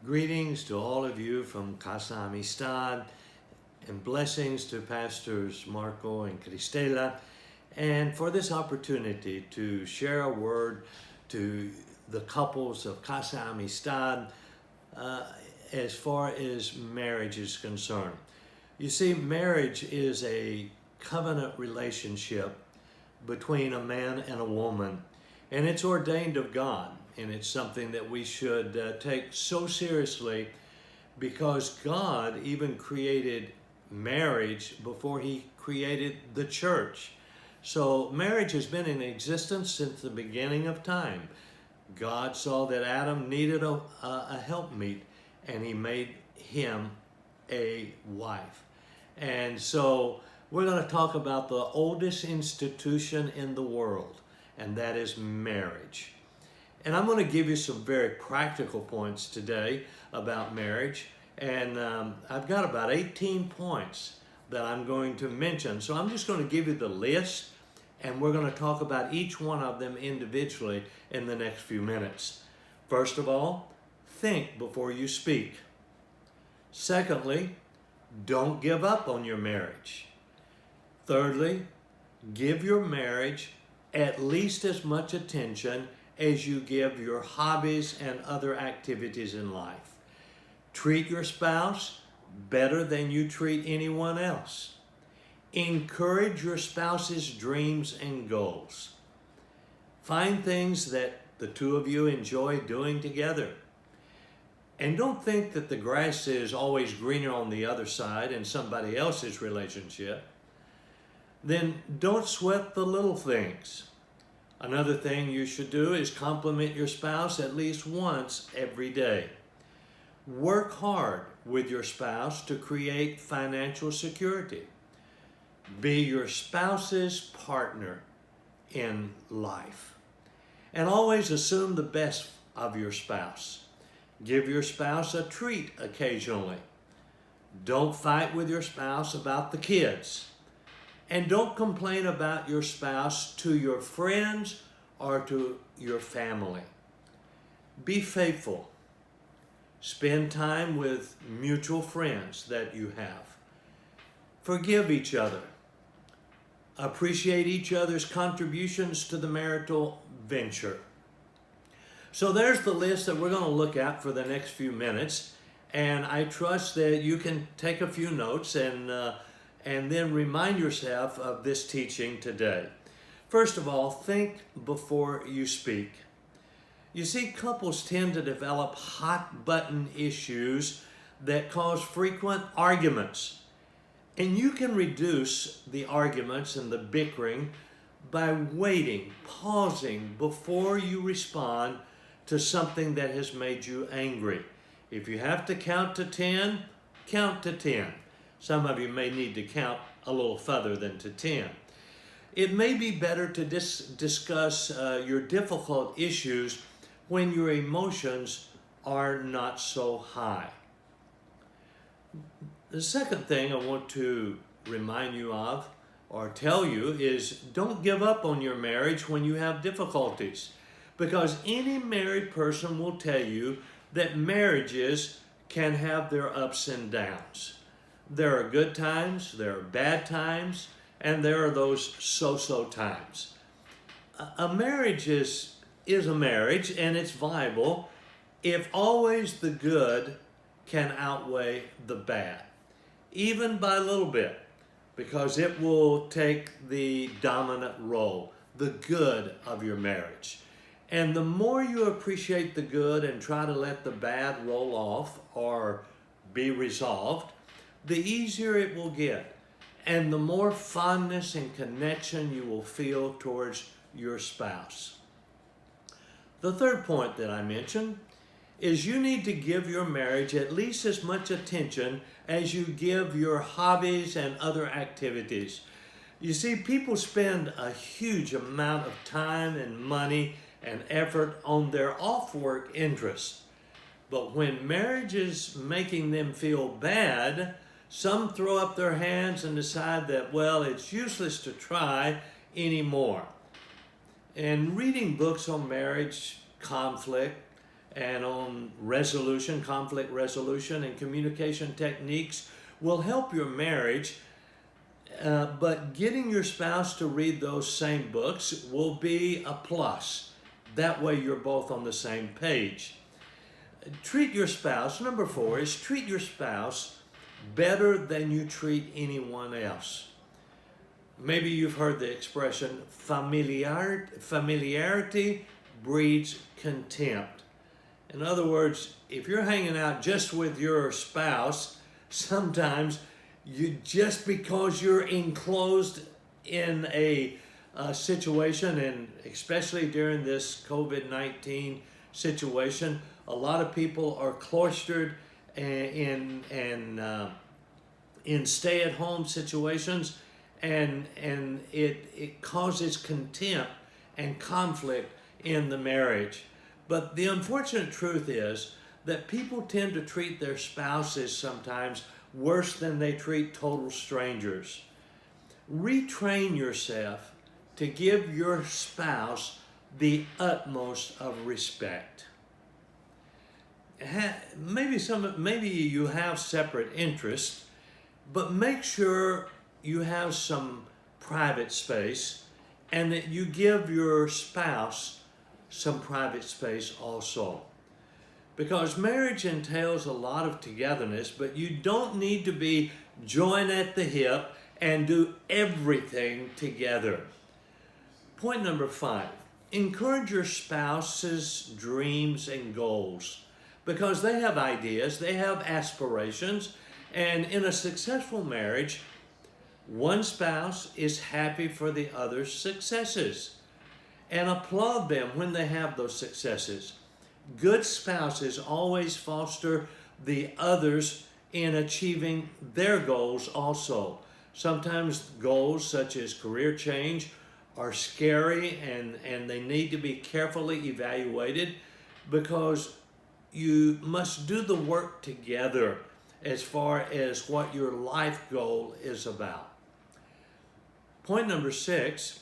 Greetings to all of you from Casa Amistad, and blessings to Pastors Marco and Cristela, and for this opportunity to share a word to the couples of Casa Amistad as far as marriage is concerned. You see, marriage is a covenant relationship between a man and a woman, and it's ordained of God, and it's something that we should take so seriously because God even created marriage before he created the church. So marriage has been in existence since the beginning of time. God saw that Adam needed a helpmeet, and he made him a wife. And so we're going to talk about the oldest institution in the world, and that is marriage. And I'm going to give you some very practical points today about marriage. And I've got about 18 points that I'm going to mention. So I'm just going to give you the list, and we're going to talk about each one of them individually in the next few minutes. First of all, think before you speak. Secondly, don't give up on your marriage. Thirdly, give your marriage at least as much attention as you give your hobbies and other activities in life. Treat your spouse better than you treat anyone else. Encourage your spouse's dreams and goals. Find things that the two of you enjoy doing together. And don't think that the grass is always greener on the other side in somebody else's relationship. Then don't sweat the little things. Another thing you should do is compliment your spouse at least once every day. Work hard with your spouse to create financial security. Be your spouse's partner in life. And always assume the best of your spouse. Give your spouse a treat occasionally. Don't fight with your spouse about the kids. And don't complain about your spouse to your friends or to your family. Be faithful. Spend time with mutual friends that you have. Forgive each other. Appreciate each other's contributions to the marital venture. So there's the list that we're going to look at for the next few minutes. And I trust that you can take a few notes and then remind yourself of this teaching today. First of all, think before you speak. You see, couples tend to develop hot button issues that cause frequent arguments. And you can reduce the arguments and the bickering by waiting, pausing before you respond to something that has made you angry. If you have to count to 10, count to 10. Some of you may need to count a little further than to 10. It may be better to discuss your difficult issues when your emotions are not so high. The second thing I want to remind you of or tell you is don't give up on your marriage when you have difficulties, because any married person will tell you that marriages can have their ups and downs. There are good times, there are bad times, and there are those so-so times. A marriage is a marriage, and it's viable if always the good can outweigh the bad, even by a little bit, because it will take the dominant role, the good of your marriage. And the more you appreciate the good and try to let the bad roll off or be resolved, the easier it will get, and the more fondness and connection you will feel towards your spouse. The third point that I mentioned is you need to give your marriage at least as much attention as you give your hobbies and other activities. You see, people spend a huge amount of time and money and effort on their off-work interests. But when marriage is making them feel bad, some throw up their hands and decide that, well, it's useless to try anymore. And reading books on marriage conflict and on resolution, conflict resolution, and communication techniques will help your marriage. But getting your spouse to read those same books will be a plus. That way you're both on the same page. Treat your spouse, number 4 is treat your spouse better than you treat anyone else. Maybe you've heard the expression, familiarity breeds contempt. In other words, if you're hanging out just with your spouse, sometimes just because you're enclosed in a situation, and especially during this COVID-19 situation, a lot of people are cloistered in stay-at-home situations, and it causes contempt and conflict in the marriage. But the unfortunate truth is that people tend to treat their spouses sometimes worse than they treat total strangers. Retrain yourself to give your spouse the utmost of respect. Maybe you have separate interests, but make sure you have some private space and that you give your spouse some private space also. Because marriage entails a lot of togetherness, but you don't need to be joined at the hip and do everything together. Point number 5, encourage your spouse's dreams and goals, because they have ideas, they have aspirations, and in a successful marriage, one spouse is happy for the other's successes and applaud them when they have those successes. Good spouses always foster the others in achieving their goals also. Sometimes goals such as career change are scary and they need to be carefully evaluated, because you must do the work together as far as what your life goal is about. Point number 6,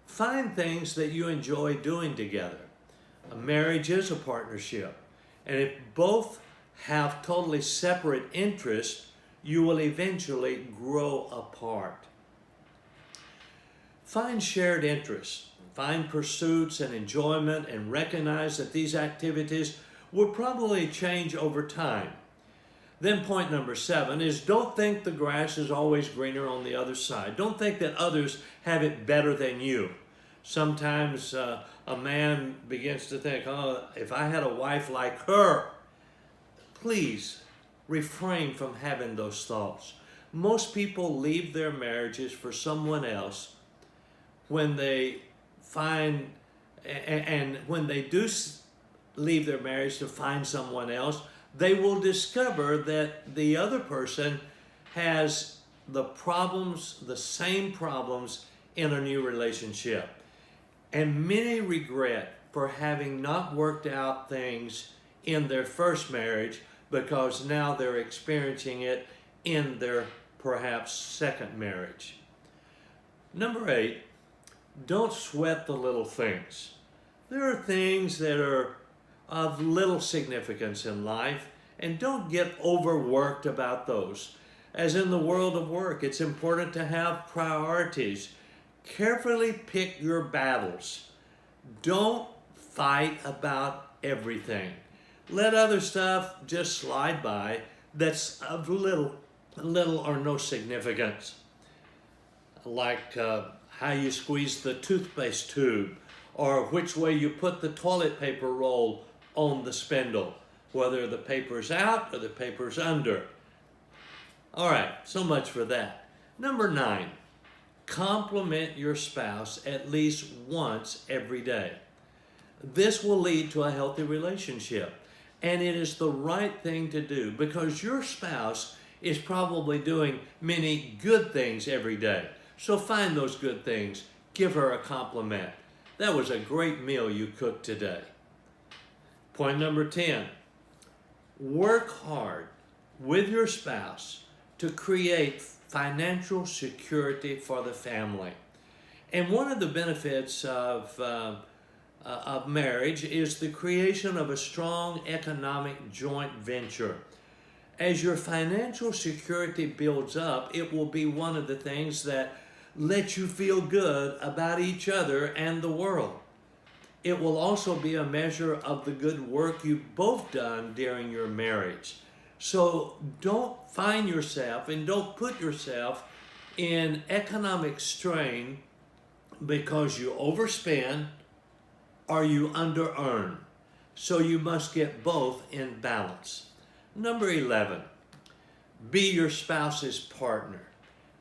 find things that you enjoy doing together. A marriage is a partnership, and if both have totally separate interests, you will eventually grow apart. Find shared interests, find pursuits and enjoyment, and recognize that these activities will probably change over time. Then point number 7 is don't think the grass is always greener on the other side. Don't think that others have it better than you. Sometimes a man begins to think, oh, if I had a wife like her. Please refrain from having those thoughts. Most people leave their marriages for someone else when they find, and when they do leave their marriage to find someone else, they will discover that the other person has the same problems in a new relationship. And many regret for having not worked out things in their first marriage, because now they're experiencing it in their perhaps second marriage. Number 8, don't sweat the little things. There are things that are of little significance in life, and don't get overworked about those. As in the world of work, it's important to have priorities. Carefully pick your battles. Don't fight about everything. Let other stuff just slide by that's of little or no significance. Like how you squeeze the toothpaste tube, or which way you put the toilet paper roll on the spindle, whether the paper's out or the paper's under. All right, so much for that. Number 9, compliment your spouse at least once every day. This will lead to a healthy relationship, and it is the right thing to do, because your spouse is probably doing many good things every day. So find those good things. Give her a compliment. That was a great meal you cooked today. Point number 10, work hard with your spouse to create financial security for the family. And one of the benefits of of marriage is the creation of a strong economic joint venture. As your financial security builds up, it will be one of the things that let you feel good about each other and the world. It will also be a measure of the good work you've both done during your marriage. So don't find yourself and don't put yourself in economic strain because you overspend or you under-earn. So you must get both in balance. Number 11, be your spouse's partner.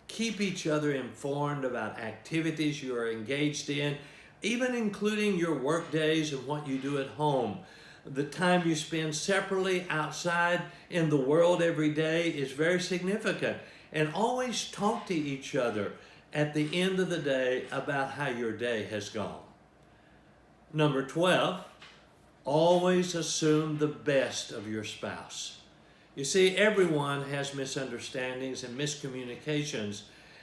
Keep each other informed about activities you are engaged in, even including your work days and what you do at home. The time you spend separately outside in the world every day is very significant. And always talk to each other at the end of the day about how your day has gone. Number 12, always assume the best of your spouse. You see, everyone has misunderstandings and miscommunications.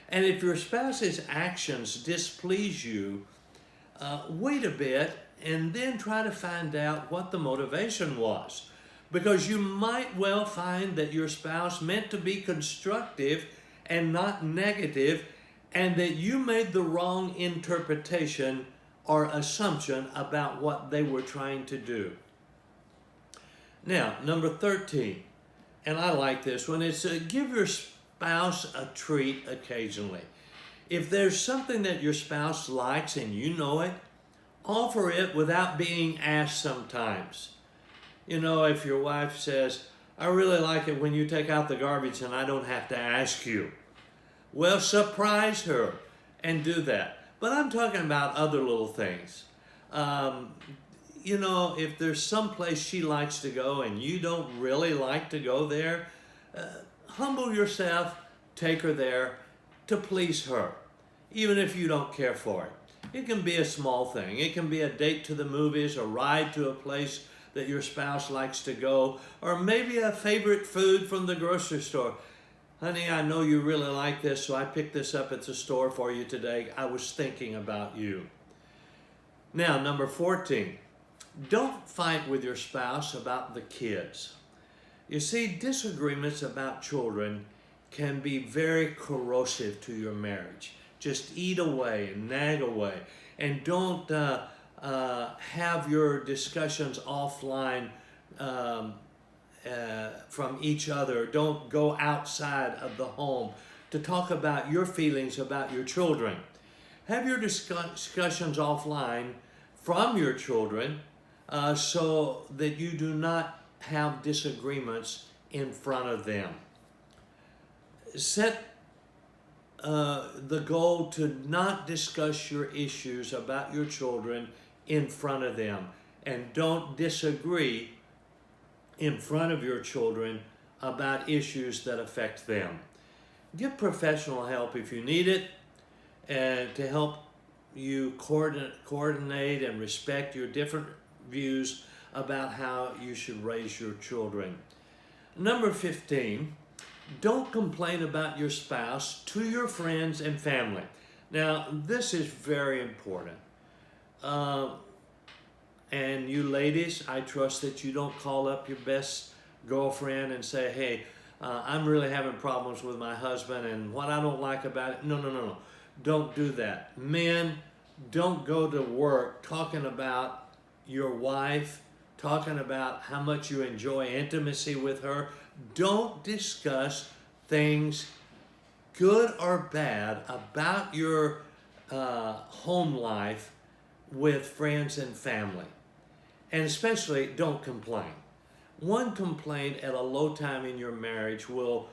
And if your spouse's actions displease you, wait a bit and then try to find out what the motivation was. Because you might well find that your spouse meant to be constructive and not negative, and that you made the wrong interpretation or assumption about what they were trying to do. Now, number 13, and I like this one, it's give your spouse a treat occasionally. If there's something that your spouse likes and you know it, offer it without being asked sometimes. You know, if your wife says, I really like it when you take out the garbage and I don't have to ask you. Well, surprise her and do that. But I'm talking about other little things. You know, if there's some place she likes to go and you don't really like to go there, humble yourself, take her there to please her, even if you don't care for it. It can be a small thing. It can be a date to the movies, a ride to a place that your spouse likes to go, or maybe a favorite food from the grocery store. Honey, I know you really like this, so I picked this up at the store for you today. I was thinking about you. Now, number 14, don't fight with your spouse about the kids. You see, disagreements about children can be very corrosive to your marriage. Just eat away and nag away, and don't have your discussions offline from each other. Don't go outside of the home to talk about your feelings about your children. Have your discussions offline from your children so that you do not have disagreements in front of them. Set the goal to not discuss your issues about your children in front of them, and don't disagree in front of your children about issues that affect them. Get professional help if you need it, and to help you coordinate and respect your different views about how you should raise your children. Number 15, don't complain about your spouse to your friends and family. Now, this is very important. And you ladies, I trust that you don't call up your best girlfriend and say, hey, I'm really having problems with my husband and what I don't like about it. No. Don't do that. Men, don't go to work talking about your wife, talking about how much you enjoy intimacy with her. Don't discuss things, good or bad, about your home life with friends and family. And especially, don't complain. One complaint at a low time in your marriage will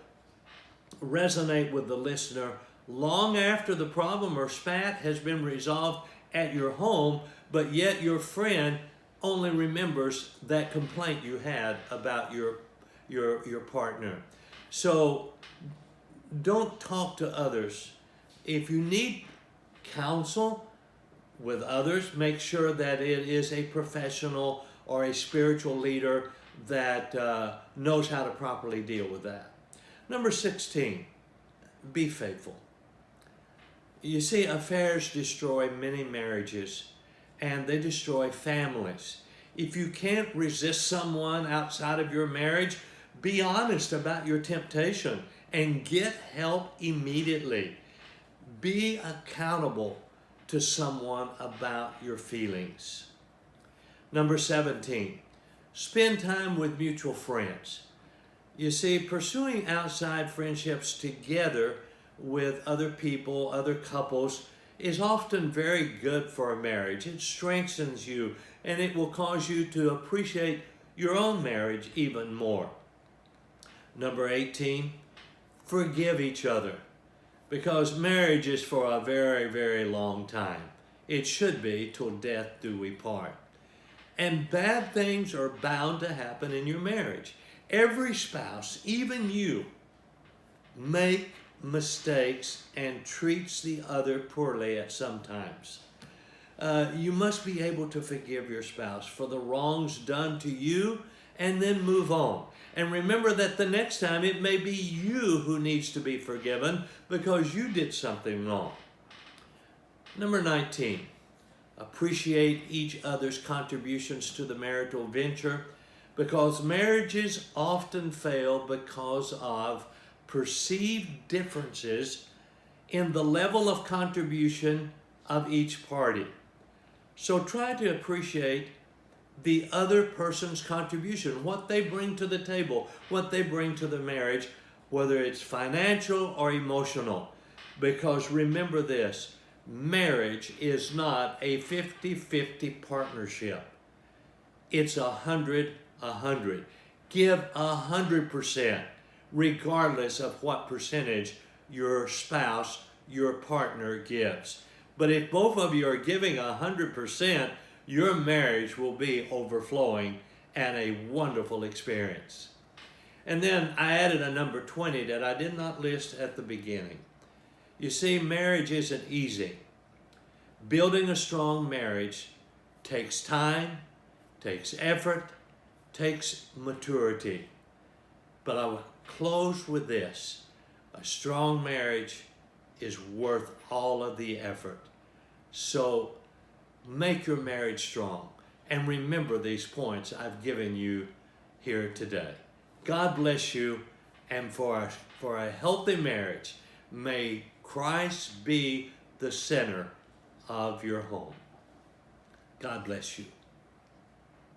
resonate with the listener long after the problem or spat has been resolved at your home, but yet your friend only remembers that complaint you had about your partner. So don't talk to others. If you need counsel with others, make sure that it is a professional or a spiritual leader that knows how to properly deal with that. Number 16, be faithful. You see, affairs destroy many marriages, and they destroy families. If you can't resist someone outside of your marriage, be honest about your temptation and get help immediately. Be accountable to someone about your feelings. Number 17, spend time with mutual friends. You see, pursuing outside friendships together with other people, other couples, is often very good for a marriage. It strengthens you, and it will cause you to appreciate your own marriage even more. Number 18, forgive each other, because marriage is for a very, very long time. It should be till death do we part. And bad things are bound to happen in your marriage. Every spouse, even you, make mistakes and treats the other poorly at some times. You must be able to forgive your spouse for the wrongs done to you and then move on. And remember that the next time it may be you who needs to be forgiven because you did something wrong. Number 19, appreciate each other's contributions to the marital venture, because marriages often fail because of perceived differences in the level of contribution of each party. So try to appreciate the other person's contribution, what they bring to the table, what they bring to the marriage, whether it's financial or emotional. Because remember this, marriage is not a 50-50 partnership. It's 100-100. Give 100%, regardless of what percentage your spouse, your partner gives. But if both of you are giving 100%, your marriage will be overflowing and a wonderful experience. And then I added a number 20 that I did not list at the beginning. You see, marriage isn't easy. Building a strong marriage takes time, takes effort, takes maturity. But I will close with this. A strong marriage is worth all of the effort. So make your marriage strong. And remember these points I've given you here today. God bless you. And for a healthy marriage, may Christ be the center of your home. God bless you.